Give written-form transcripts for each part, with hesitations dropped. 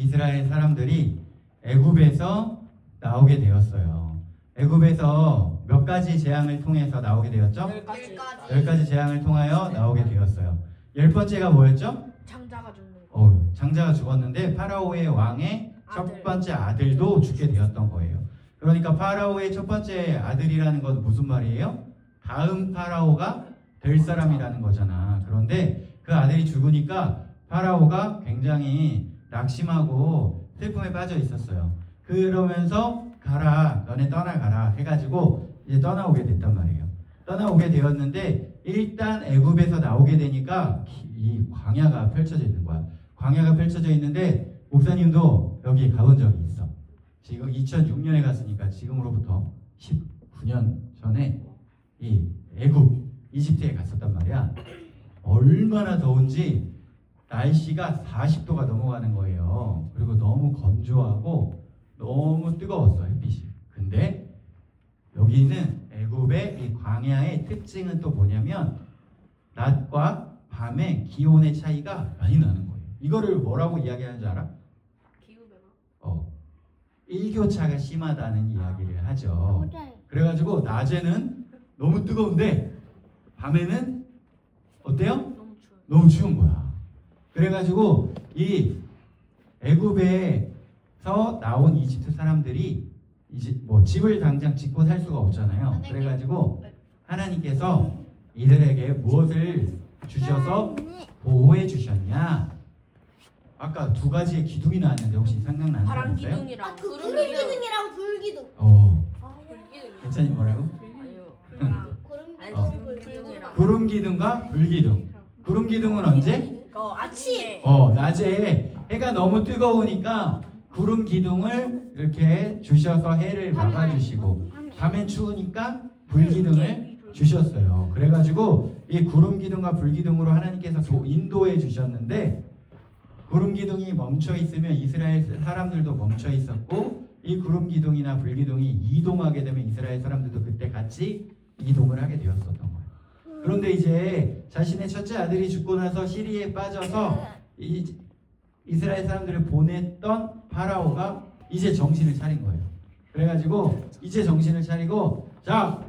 이스라엘 사람들이 애굽에서 나오게 되었어요. 애굽에서 몇 가지 재앙을 통해서 나오게 되었죠? 10가지 재앙을 통하여 나오게 되었어요. 10번째가 뭐였죠? 장자가 죽는 거. 장자가 죽었는데 파라오의 왕의 첫 번째 아들도 죽게 되었던 거예요. 그러니까 파라오의 첫 번째 아들이라는 건 무슨 말이에요? 다음 파라오가 될 사람이라는 거잖아. 그런데 그 아들이 죽으니까 파라오가 굉장히 낙심하고 슬픔에 빠져 있었어요. 그러면서 가라, 너네 떠나가라 해가지고 이제 떠나오게 됐단 말이에요. 떠나오게 되었는데 일단 애굽에서 나오게 되니까 이 광야가 펼쳐져 있는 거야. 광야가 펼쳐져 있는데 목사님도 여기 가본 적이 있어. 지금 2006년에 갔으니까 지금으로부터 19년 전에 이 애굽, 이집트에 갔었단 말이야. 얼마나 더운지 날씨가 40도가 넘어가는 거예요. 그리고 너무 건조하고 너무 뜨거웠어, 햇빛이. 근데 여기는 애굽의 이 광야의 특징은 또 뭐냐면 낮과 밤의 기온의 차이가 많이 나는 거예요. 이거를 뭐라고 이야기하는 줄 알아? 기후변화. 일교차가 심하다는 이야기를 하죠. 그래가지고 낮에는 너무 뜨거운데 밤에는 어때요? 너무 추운 거야. 그래가지고 이 애굽에서 나온 이집트 사람들이 이제 뭐 집을 당장 짓고 살 수가 없잖아요. 그래가지고 하나님께서 이들에게 무엇을 주셔서 보호해 주셨냐? 아까 두 가지의 기둥이 나왔는데 혹시 생각나는 사람 있어요? 바람기둥이랑 구름기둥이랑 불기둥. 괜찮니 뭐라고? 불기둥이랑 구름기둥과 불기둥. 구름기둥은 언제? 아침. 낮에 해가 너무 뜨거우니까 구름기둥을 이렇게 주셔서 해를 막아주시고 밤엔 추우니까 불기둥을 주셨어요. 그래가지고 이 구름기둥과 불기둥으로 하나님께서 인도해 주셨는데 구름기둥이 멈춰 있으면 이스라엘 사람들도 멈춰 있었고 이 구름기둥이나 불기둥이 이동하게 되면 이스라엘 사람들도 그때 같이 이동을 하게 되었었던 거예요. 그런데 이제 자신의 첫째 아들이 죽고 나서 시리에 빠져서 이스라엘 사람들을 보냈던 파라오가 이제 정신을 차린 거예요. 그래가지고 이제 정신을 차리고 자,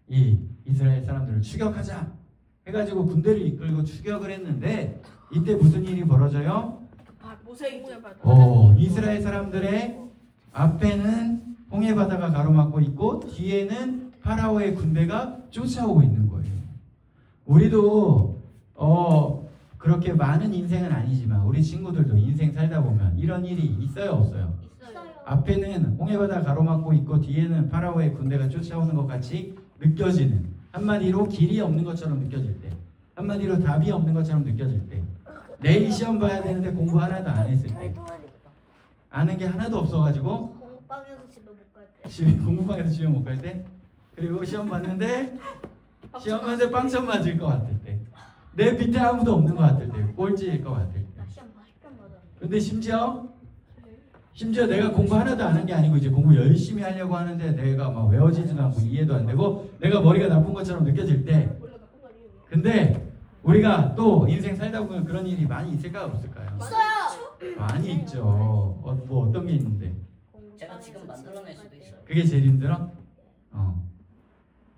이 이스라엘 사람들을 추격하자 해가지고 군대를 이끌고 추격을 했는데 이때 무슨 일이 벌어져요? 이스라엘 사람들의 앞에는 홍해 바다가 가로막고 있고 뒤에는 파라오의 군대가 쫓아오고 있는 거예요. 우리도 그렇게 많은 인생은 아니지만 우리 친구들도 인생 살다 보면 이런 일이 있어요, 없어요? 앞에는 홍해 바다 가로막고 있고 뒤에는 파라오의 군대가 쫓아오는 것 같이 느껴지는, 한마디로 길이 없는 것처럼 느껴질 때, 한마디로 답이 없는 것처럼 느껴질 때, 내일 시험 봐야 되는데 공부 하나도 안 했을 때, 아는 게 하나도 없어가지고 공부방에서 집에 못 갈 때, 공부방에서 집에 못 갈 때, 그리고 시험 봤는데 빵점 맞을 것 같을 때, 내 밑에 아무도 없는 것 같을 때, 꼴찌일 것 같을 때. 시험 40점 맞아. 근데 심지어 내가 공부 하나도 안 한 게 아니고 이제 공부 열심히 하려고 하는데 내가 막 외워지지도 않고 이해도 안 되고 내가 머리가 나쁜 것처럼 느껴질 때, 근데 우리가 또 인생 살다 보면 그런 일이 많이 있을까요, 없을까요? 있어요. 많이 있죠. 뭐 어떤 게 있는데? 제가 지금 만들어낼 수도 있어요. 그게 제일 힘들어?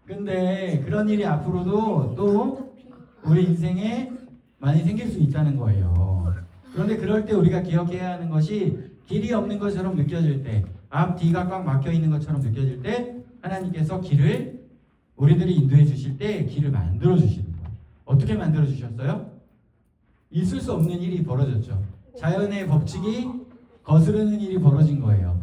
근데 그런 일이 앞으로도 또 우리 인생에 많이 생길 수 있다는 거예요. 그런데 그럴 때 우리가 기억해야 하는 것이 길이 없는 것처럼 느껴질 때, 앞 뒤가 꽉 막혀 있는 것처럼 느껴질 때 하나님께서 길을 우리들이 인도해 주실 때 길을 만들어 주시는 거예요. 어떻게 만들어 주셨어요? 있을 수 없는 일이 벌어졌죠. 자연의 법칙이 거스르는 일이 벌어진 거예요.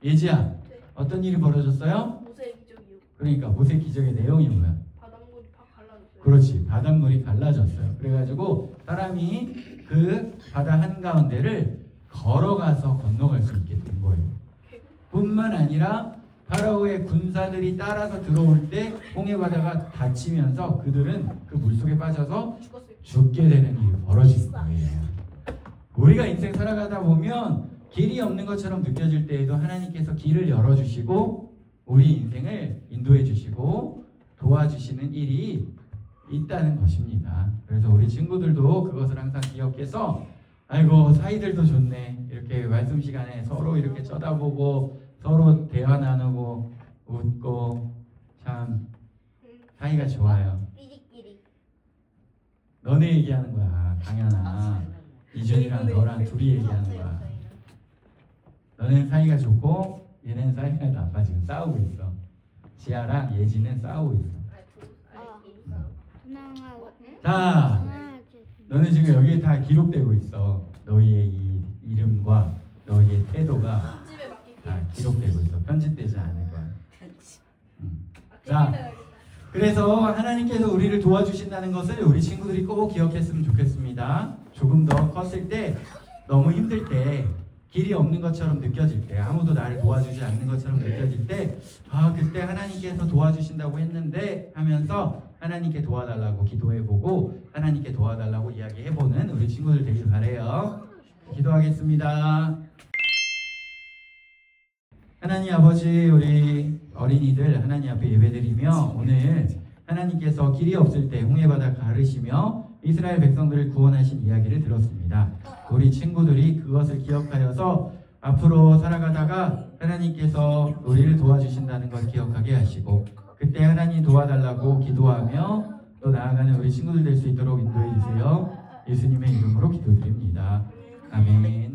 예지야, 어떤 일이 벌어졌어요? 모세의 기적이요. 그러니까 모세 기적의 내용이 뭐야? 바닷물이 팍 갈라졌어요. 그렇지, 바닷물이 갈라졌어요. 그래가지고 사람이 그 바다 한가운데를 걸어가서 건너갈 수 있게 된 거예요. 뿐만 아니라 파라오의 군사들이 따라서 들어올 때 홍해 바다가 닫히면서 그들은 그 물속에 빠져서 죽게 되는 일이 벌어진 거예요. 우리가 인생 살아가다 보면 길이 없는 것처럼 느껴질 때에도 하나님께서 길을 열어주시고 우리 인생을 인도해 주시고 도와주시는 일이 있다는 것입니다. 그래서 우리 친구들도 그것을 항상 기억해서 아이고 사이들도 좋네. 이렇게 말씀 시간에 서로 이렇게 쳐다보고 서로 대화 나누고 웃고 참 사이가 좋아요. 끼리끼리. 너네 얘기하는 거야, 강연아. 이준이랑 너랑 둘이 얘기하는 거야. 너는 사이가 좋고 얘는 사이가 나빠. 지금 싸우고 있어. 지아랑 예지는 싸우고 있어. 자, 너는 지금 여기에 다 기록되고 있어. 너희의 이 이름과 너희의 태도가 집에 맡길게. 다 기록되고 있어. 편집되지 않을 거야. 자, 그래서 하나님께서 우리를 도와주신다는 것을 우리 친구들이 꼭 기억했으면 좋겠습니다. 조금 더 컸을 때, 너무 힘들 때, 길이 없는 것처럼 느껴질 때, 아무도 나를 도와주지 않는 것처럼 느껴질 때, 아, 그때 하나님께서 도와주신다고 했는데 하면서 하나님께 도와달라고 기도해보고 하나님께 도와달라고 이야기해보는 우리 친구들 되길 바래요. 기도하겠습니다. 하나님 아버지, 우리 어린이들 하나님 앞에 예배드리며 오늘 하나님께서 길이 없을 때 홍해바다 가르시며 이스라엘 백성들을 구원하신 이야기를 들었습니다. 우리 친구들이 그것을 기억하여서 앞으로 살아가다가 하나님께서 우리를 도와주신다는 걸 기억하게 하시고 그때 하나님 도와달라고 기도하며 또 나아가는 우리 친구들 될 수 있도록 인도해 주세요. 예수님의 이름으로 기도드립니다. 아멘.